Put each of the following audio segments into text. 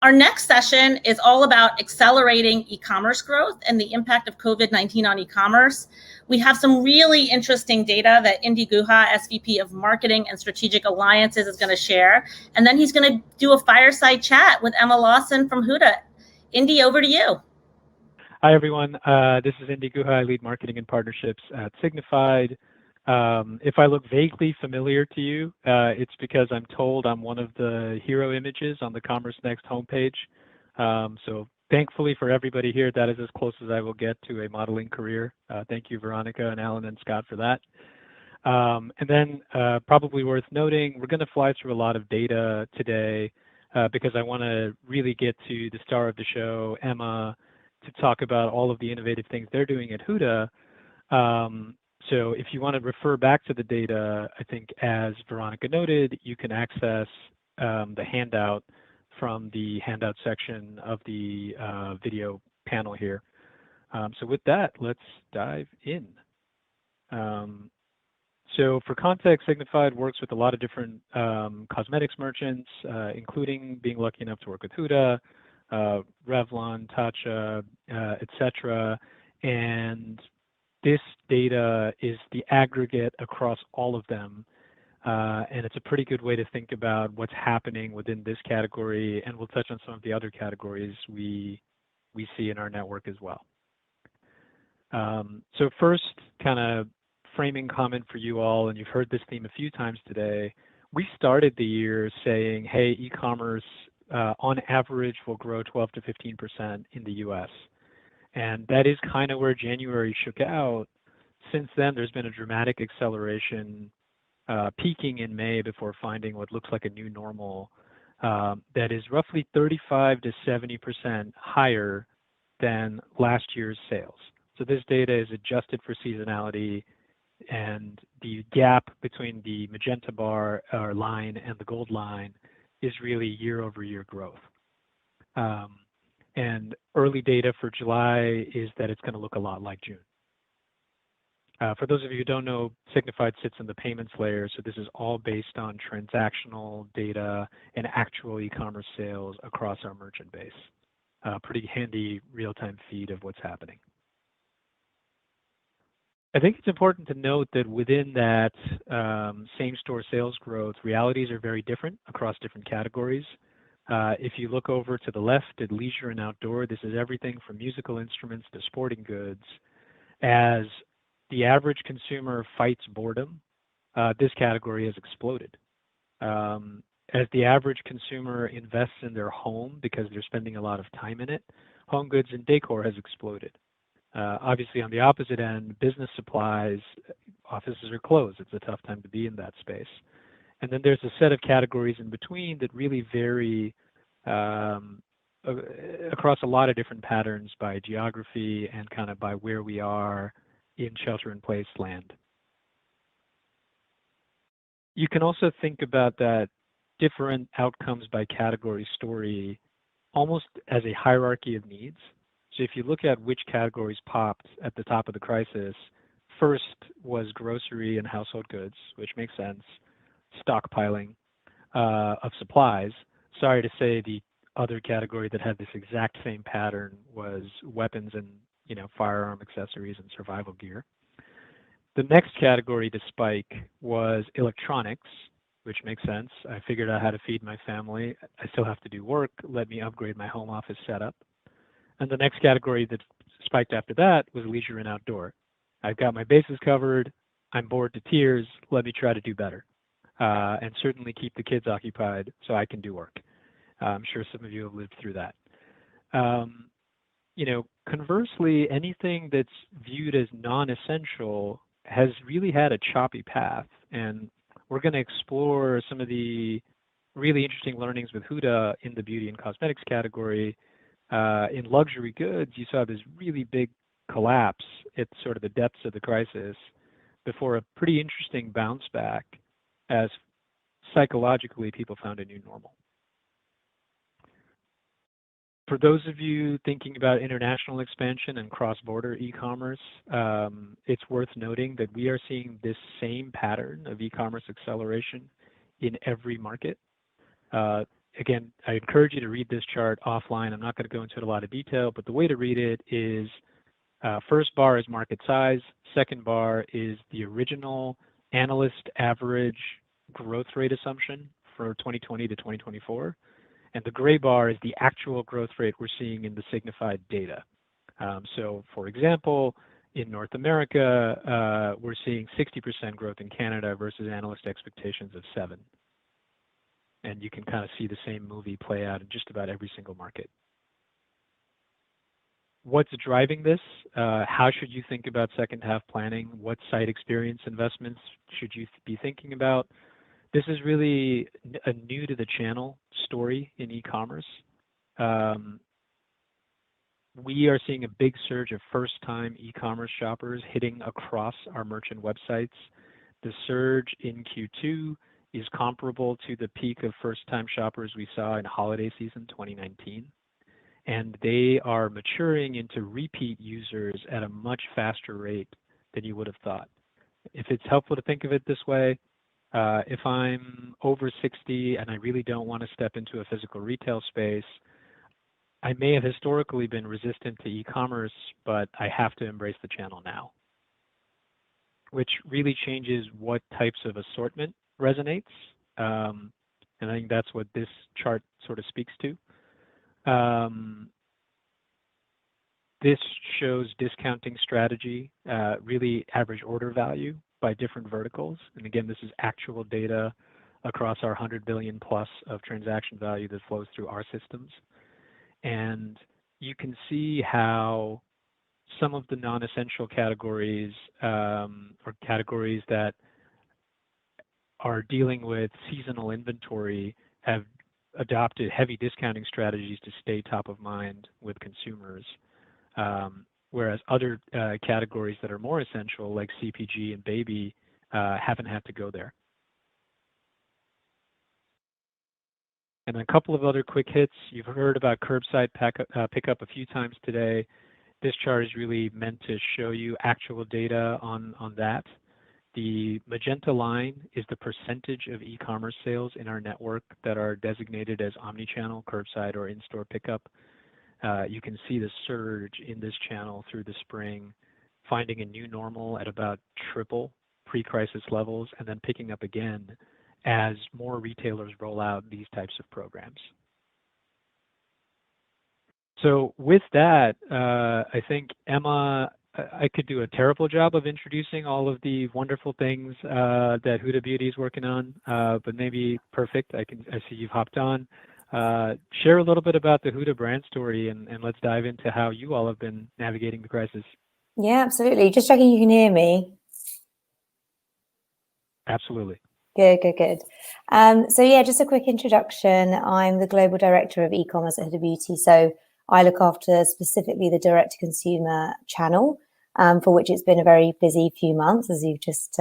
Our next session is all about accelerating e-commerce growth and the impact of COVID-19 on e-commerce. We have some really interesting data that Indy Guha, SVP of Marketing and Strategic Alliances, is going to share. And then he's going to do a fireside chat with Emma Lawson from Huda. Indy, over to you. Hi, everyone. This is Indy Guha. I lead marketing and partnerships at Signifyd. If I look vaguely familiar to you, it's because I'm told I'm one of the hero images on the Commerce Next homepage. So thankfully for everybody here, that is as close as I will get to a modeling career. Thank you, Veronica and Alan and Scott, for that. And then probably worth noting, we're going to fly through a lot of data today because I want to really get to the star of the show, Emma, to talk about all of the innovative things they're doing at Huda. So if you want to refer back to the data, I think as Veronica noted, you can access the handout from the handout section of the video panel here. So with that, let's dive in. So for context, Signifyd works with a lot of different cosmetics merchants, including being lucky enough to work with Huda, Revlon, Tatcha, etc. And this data is the aggregate across all of them, and it's a pretty good way to think about what's happening within this category, and we'll touch on some of the other categories we see in our network as well. So first, kind of framing comment for you all, and you've heard this theme a few times today. We started the year saying, hey, e-commerce on average will grow 12 to 15% in the US. And that is kind of where January shook out. Since then, there's been a dramatic acceleration, peaking in May before finding what looks like a new normal that is roughly 35 to 70% higher than last year's sales. So this data is adjusted for seasonality, and the gap between the magenta bar or line and the gold line is really year-over-year growth. And early data for July is that it's going to look a lot like June. For those of you who don't know, Signifyd sits in the payments layer, so this is all based on transactional data and actual e-commerce sales across our merchant base. Pretty handy real-time feed of what's happening. I think it's important to note that within that same-store sales growth, realities are very different across different categories. If you look over to the left at leisure and outdoor, this is everything from musical instruments to sporting goods. As the average consumer fights boredom, this category has exploded. As the average consumer invests in their home because they're spending a lot of time in it, home goods and decor has exploded. Obviously, on the opposite end, business supplies, offices are closed. It's a tough time to be in that space. And then there's a set of categories in between that really vary across a lot of different patterns by geography and kind of by where we are in shelter-in-place land. You can also think about that different outcomes by category story almost as a hierarchy of needs. So if you look at which categories popped at the top of the crisis, first was grocery and household goods, which makes sense. Stockpiling of supplies. Sorry to say the other category that had this exact same pattern was weapons and firearm accessories and survival gear. The next category to spike was electronics, which makes sense. I figured out how to feed my family. I still have to do work. Let me upgrade my home office setup. And the next category that spiked after that was leisure and outdoor. I've got my bases covered. I'm bored to tears. Let me try to do better. And certainly keep the kids occupied so I can do work. I'm sure some of you have lived through that. Conversely, anything that's viewed as non-essential has really had a choppy path. And we're going to explore some of the really interesting learnings with Huda in the beauty and cosmetics category. In luxury goods, you saw this really big collapse at sort of the depths of the crisis before a pretty interesting bounce back as psychologically people found a new normal. For those of you thinking about international expansion and cross-border e-commerce, it's worth noting that we are seeing this same pattern of e-commerce acceleration in every market. again, I encourage you to read this chart offline. I'm not going to go into it a lot of detail, but the way to read it is first bar is market size. Second bar is the original analyst average growth rate assumption for 2020 to 2024. And the gray bar is the actual growth rate we're seeing in the Signifyd data. So for example, in North America, we're seeing 60% growth in Canada versus analyst expectations of 7. And you can kind of see the same movie play out in just about every single market. What's driving this? How should you think about second half planning? What site experience investments should you be thinking about? This is really a new to the channel story in e-commerce. We are seeing a big surge of first-time e-commerce shoppers hitting across our merchant websites. The surge in Q2 is comparable to the peak of first-time shoppers we saw in holiday season 2019. And they are maturing into repeat users at a much faster rate than you would have thought. If it's helpful to think of it this way, if I'm over 60 and I really don't want to step into a physical retail space, I may have historically been resistant to e-commerce, but I have to embrace the channel now, which really changes what types of assortment resonates. And I think that's what this chart sort of speaks to. This shows discounting strategy, really average order value by different verticals. And again, this is actual data across our 100 billion plus of transaction value that flows through our systems. And you can see how some of the non-essential categories or categories that are dealing with seasonal inventory have adopted heavy discounting strategies to stay top of mind with consumers. Whereas other categories that are more essential, like CPG and baby, haven't had to go there. And a couple of other quick hits. You've heard about curbside pickup a few times today. This chart is really meant to show you actual data on that. The magenta line is the percentage of e-commerce sales in our network that are designated as omnichannel, curbside, or in-store pickup. You can see the surge in this channel through the spring, finding a new normal at about triple pre-crisis levels, and then picking up again as more retailers roll out these types of programs. So with that, I think, Emma, I could do a terrible job of introducing all of the wonderful things that Huda Beauty is working on, but maybe perfect. I see you've hopped on. Share a little bit about the Huda brand story, and let's dive into how you all have been navigating the crisis. Yeah, absolutely. Just checking you can hear me. Absolutely. Good. So yeah, just a quick introduction. I'm the Global Director of E-commerce at Huda Beauty. So I look after specifically the direct-to-consumer channel, for which it's been a very busy few months, as you've just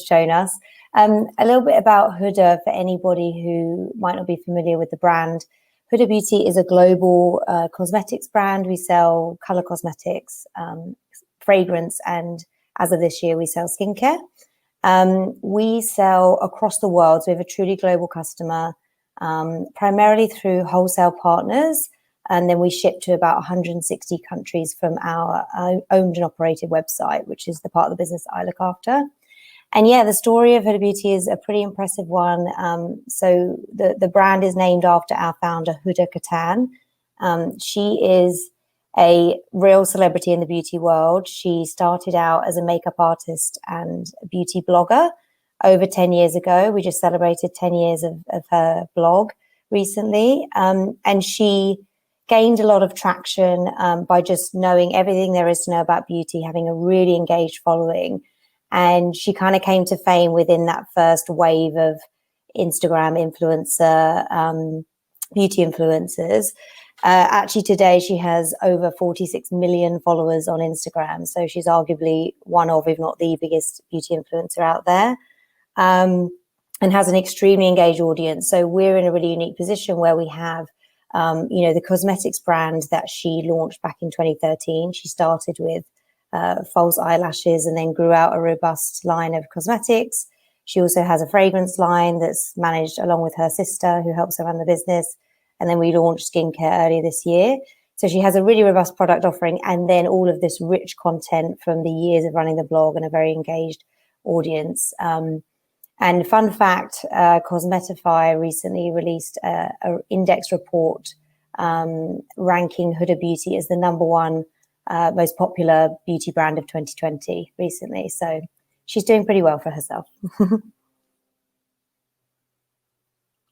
shown us. A little bit about Huda for anybody who might not be familiar with the brand. Huda Beauty is a global cosmetics brand. We sell color cosmetics, fragrance, and as of this year, we sell skincare. We sell across the world, so we have a truly global customer, primarily through wholesale partners, and then we ship to about 160 countries from our owned and operated website, which is the part of the business I look after. And yeah, the story of Huda Beauty is a pretty impressive one. So the brand is named after our founder, Huda Katan. She is a real celebrity in the beauty world. She started out as a makeup artist and a beauty blogger over 10 years ago. We just celebrated 10 years of her blog recently. And she gained a lot of traction by just knowing everything there is to know about beauty, having a really engaged following. And she kind of came to fame within that first wave of Instagram influencer, beauty influencers. Actually, today she has over 46 million followers on Instagram. So she's arguably one of, if not the biggest beauty influencer out there, and has an extremely engaged audience. So we're in a really unique position where we have, the cosmetics brand that she launched back in 2013. She started with false eyelashes and then grew out a robust line of cosmetics. She also has a fragrance line that's managed along with her sister, who helps her run the business. And then we launched skincare earlier this year. So she has a really robust product offering, and then all of this rich content from the years of running the blog and a very engaged audience. And fun fact, Cosmetify recently released an index report ranking Huda Beauty as the #1 most popular beauty brand of 2020 recently. So she's doing pretty well for herself.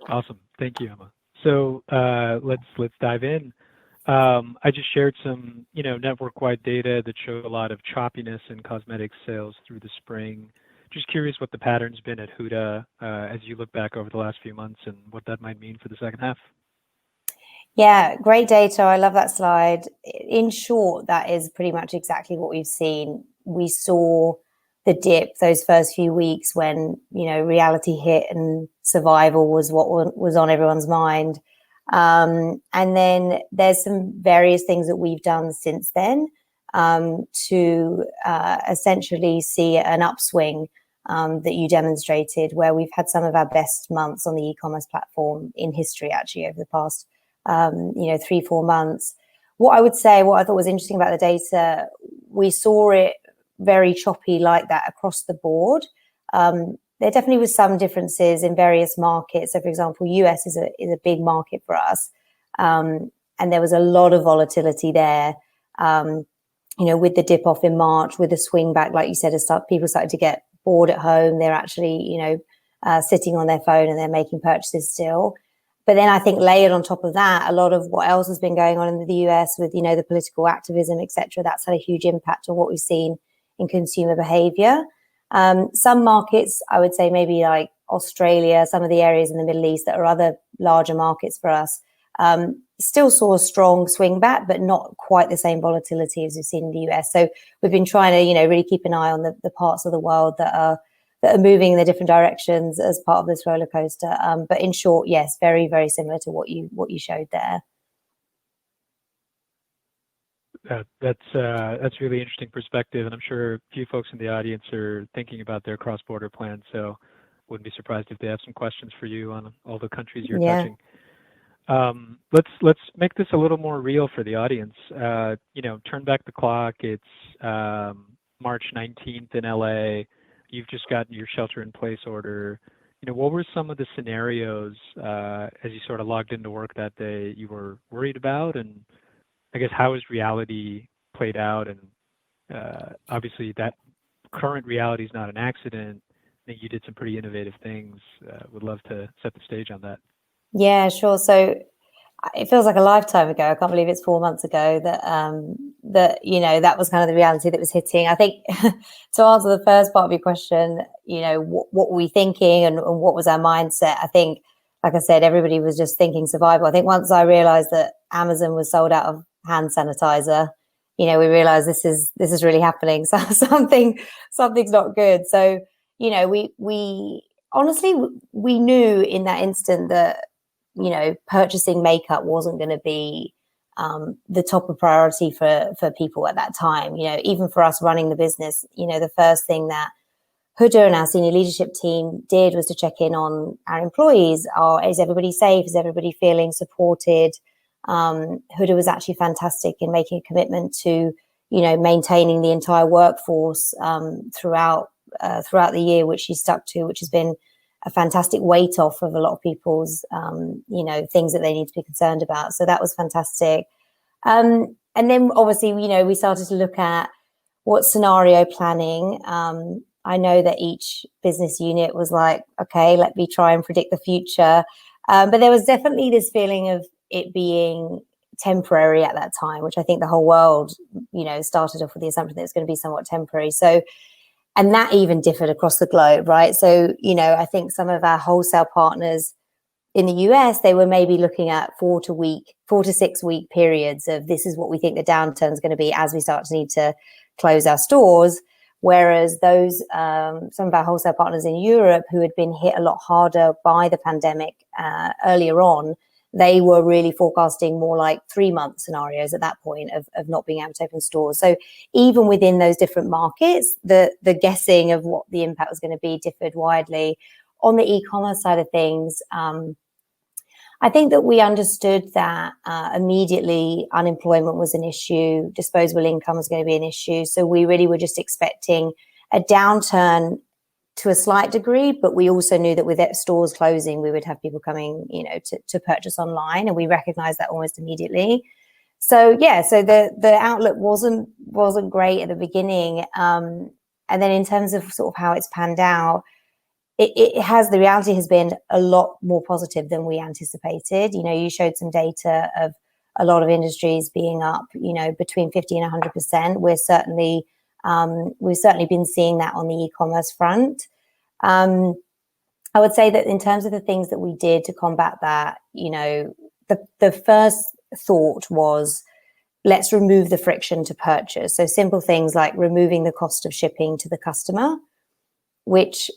Awesome. Thank you, Emma. So let's dive in. I just shared some, network-wide data that showed a lot of choppiness in cosmetics sales through the spring. Just curious what the pattern's been at Huda as you look back over the last few months and what that might mean for the second half. Yeah, great data. I love that slide. In short, that is pretty much exactly what we've seen. We saw the dip those first few weeks when, reality hit and survival was what was on everyone's mind. And then there's some various things that we've done since then to essentially see an upswing that you demonstrated, where we've had some of our best months on the e-commerce platform in history, actually, over the past 3-4 months. What I thought was interesting about the data, we saw it very choppy like that across the board. There definitely was some differences in various markets. So, for example, US is a big market for us, and there was a lot of volatility there. With the dip off in March, with the swing back, like you said, people started to get bored at home. They're actually, sitting on their phone and they're making purchases still. But then I think layered on top of that, a lot of what else has been going on in the US with, the political activism, etc. That's had a huge impact on what we've seen in consumer behavior. Some markets, I would say maybe like Australia, some of the areas in the Middle East that are other larger markets for us, still saw a strong swing back, but not quite the same volatility as we've seen in the US. So we've been trying to, really keep an eye on the parts of the world that are moving in the different directions as part of this roller coaster. But in short, yes, very, very similar to what you showed there. That's really interesting perspective, and I'm sure a few folks in the audience are thinking about their cross-border plans. So wouldn't be surprised if they have some questions for you on all the countries you're touching. Let's make this a little more real for the audience. Turn back the clock. It's March 19th in LA. You've just gotten your shelter-in-place order. What were some of the scenarios as you sort of logged into work that day you were worried about? And I guess how has reality played out? And obviously that current reality is not an accident. I think you did some pretty innovative things. Would love to set the stage on that. Yeah, sure. So it feels like a lifetime ago. I can't believe it's 4 months ago that that was kind of the reality that was hitting. I think to answer the first part of your question, what were we thinking and what was our mindset? I think, like I said, everybody was just thinking survival. I think once I realized that Amazon was sold out of hand sanitizer, we realized this is really happening. So something's not good. So, we honestly, we knew in that instant that, purchasing makeup wasn't going to be the top of priority for people at that time. Even for us running the business, the first thing that Huda and our senior leadership team did was to check in on our employees. Is everybody safe? Is everybody feeling supported? Huda was actually fantastic in making a commitment to, maintaining the entire workforce throughout the year, which she stuck to, which has been a fantastic weight off of a lot of people's, things that they need to be concerned about. So that was fantastic. And then obviously, we started to look at what scenario planning. I know that each business unit was like, okay, let me try and predict the future. But there was definitely this feeling of it being temporary at that time, which I think the whole world, started off with the assumption that it's going to be somewhat temporary. So, and that even differed across the globe, right? So, I think some of our wholesale partners in the US, they were maybe looking at 4 to 6 week periods of this is what we think the downturn is going to be as we start to need to close our stores. Whereas those, some of our wholesale partners in Europe who had been hit a lot harder by the pandemic earlier on, they were really forecasting more like 3-month scenarios at that point of not being able to open stores. So even within those different markets, the guessing of what the impact was going to be differed widely. On the e-commerce side of things, I think that we understood that immediately unemployment was an issue, disposable income was going to be an issue. So we really were just expecting a downturn to a slight degree, but we also knew that with stores closing, we would have people coming, to purchase online, and we recognized that almost immediately. So yeah, so the outlook wasn't great at the beginning, and then in terms of sort of how it's panned out, the reality has been a lot more positive than we anticipated. You showed some data of a lot of industries being up, between 50 and 100%. We've certainly been seeing that on the e-commerce front. I would say that in terms of the things that we did to combat that, the first thought was, let's remove the friction to purchase. So simple things like removing the cost of shipping to the customer, which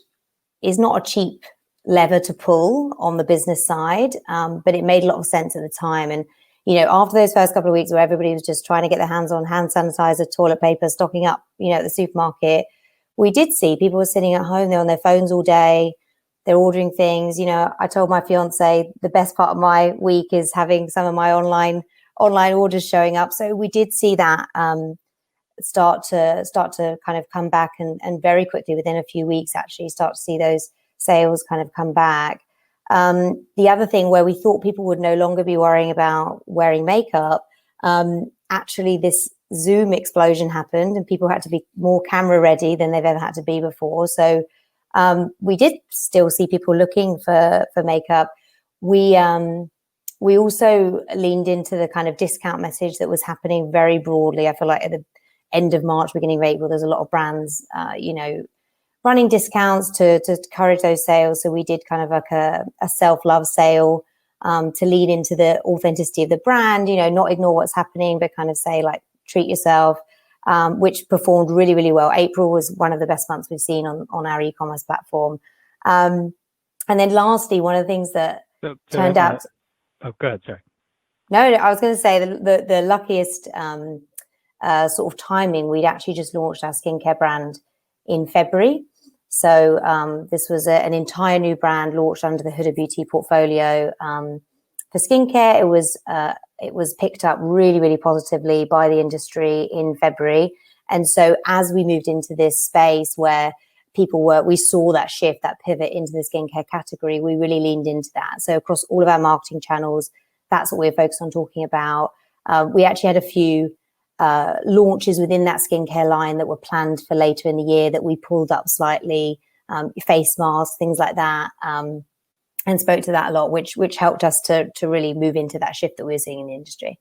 is not a cheap lever to pull on the business side, but it made a lot of sense at the time. And after those first couple of weeks where everybody was just trying to get their hands on hand sanitizer, toilet paper, stocking up, at the supermarket, we did see people were sitting at home, they're on their phones all day, they're ordering things. I told my fiance the best part of my week is having some of my online orders showing up. So we did see that start to kind of come back, and very quickly within a few weeks actually start to see those sales kind of come back. The other thing where we thought people would no longer be worrying about wearing makeup, actually this Zoom explosion happened and people had to be more camera ready than they've ever had to be before. So we did still see people looking for makeup. We also leaned into the kind of discount message that was happening very broadly. I feel like at the end of March, beginning of April, there's a lot of brands, running discounts to encourage those sales. So we did kind of like a self-love sale to lean into the authenticity of the brand, not ignore what's happening, but kind of say like, treat yourself, which performed really, really well. April was one of the best months we've seen on our e-commerce platform. And then lastly, one of the things that turned out... Oh, go ahead, sorry. No, I was going to say the luckiest sort of timing, we'd actually just launched our skincare brand in February. So this was an entire new brand launched under the Huda Beauty portfolio. For skincare, it was picked up really, really positively by the industry in February. And so as we moved into this space where we saw that shift, that pivot into the skincare category, we really leaned into that. So across all of our marketing channels, that's what we're focused on talking about. We actually had a few launches within that skincare line that were planned for later in the year that we pulled up slightly, face masks, things like that, and spoke to that a lot, which helped us to really move into that shift that we're seeing in the industry.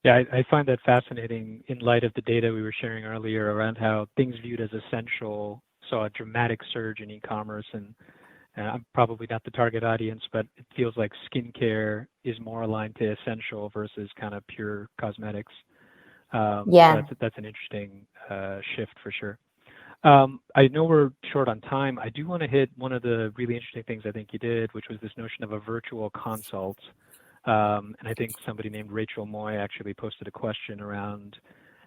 Yeah, I find that fascinating in light of the data we were sharing earlier around how things viewed as essential saw a dramatic surge in e-commerce. And I'm probably not the target audience, but it feels like skincare is more aligned to essential versus kind of pure cosmetics. Yeah, so that's an interesting shift for sure. I know we're short on time. I do want to hit one of the really interesting things I think you did, which was this notion of a virtual consult. And I think somebody named Rachel Moy actually posted a question around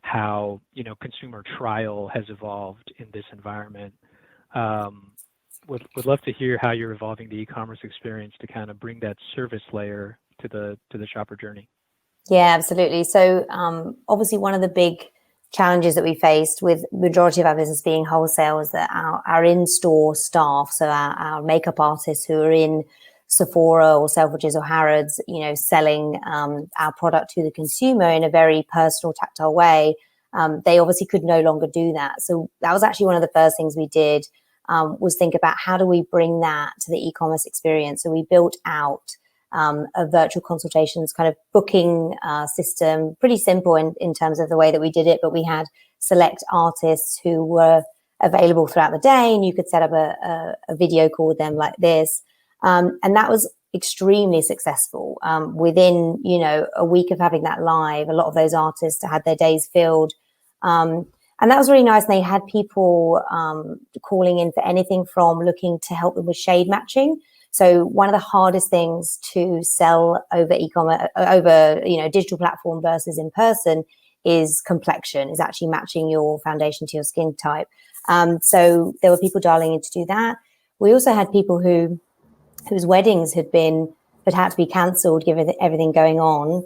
how consumer trial has evolved in this environment. Would love to hear how you're evolving the e-commerce experience to kind of bring that service layer to the shopper journey. Yeah, absolutely. So obviously one of the big challenges that we faced with majority of our business being wholesale is that our in-store staff, so our makeup artists who are in Sephora or Selfridges or Harrods, selling our product to the consumer in a very personal, tactile way, they obviously could no longer do that. So that was actually one of the first things we did, was think about how do we bring that to the e-commerce experience. So we built out a virtual consultations kind of booking system, pretty simple in terms of the way that we did it, but we had select artists who were available throughout the day, and you could set up a video call with them like this. And that was extremely successful. Within, a week of having that live, a lot of those artists had their days filled. And that was really nice. And they had people calling in for anything from looking to help them with shade matching. So one of the hardest things to sell over e-commerce, over digital platform versus in person, is complexion, is actually matching your foundation to your skin type. So there were people dialing in to do that. We also had people whose weddings had had to be cancelled given everything going on.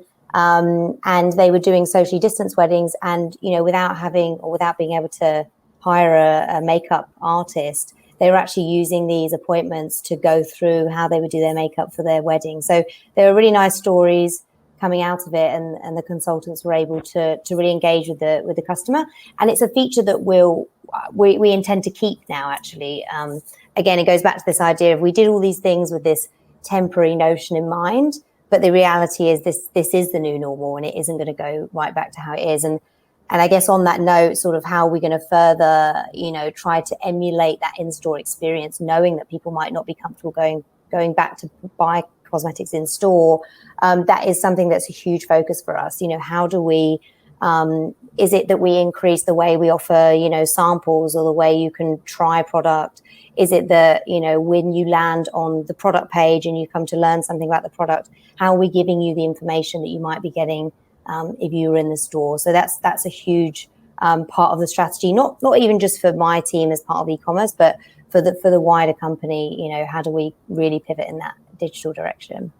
And they were doing socially distanced weddings, and without being able to hire a makeup artist, they were actually using these appointments to go through how they would do their makeup for their wedding. So there were really nice stories coming out of it, and the consultants were able to really engage with the customer. And it's a feature that we intend to keep now, actually. Again, it goes back to this idea of, we did all these things with this temporary notion in mind, but the reality is this is the new normal, and it isn't going to go right back to how it is. And I guess on that note, sort of how we're going to further, try to emulate that in-store experience, knowing that people might not be comfortable going back to buy cosmetics in store. That is something that's a huge focus for us. How do we, is it that we increase the way we offer, samples, or the way you can try product? Is it that, when you land on the product page and you come to learn something about the product, how are we giving you the information that you might be getting if you were in the store? So that's a huge part of the strategy, not even just for my team as part of e-commerce, but for the wider company. How do we really pivot in that digital direction?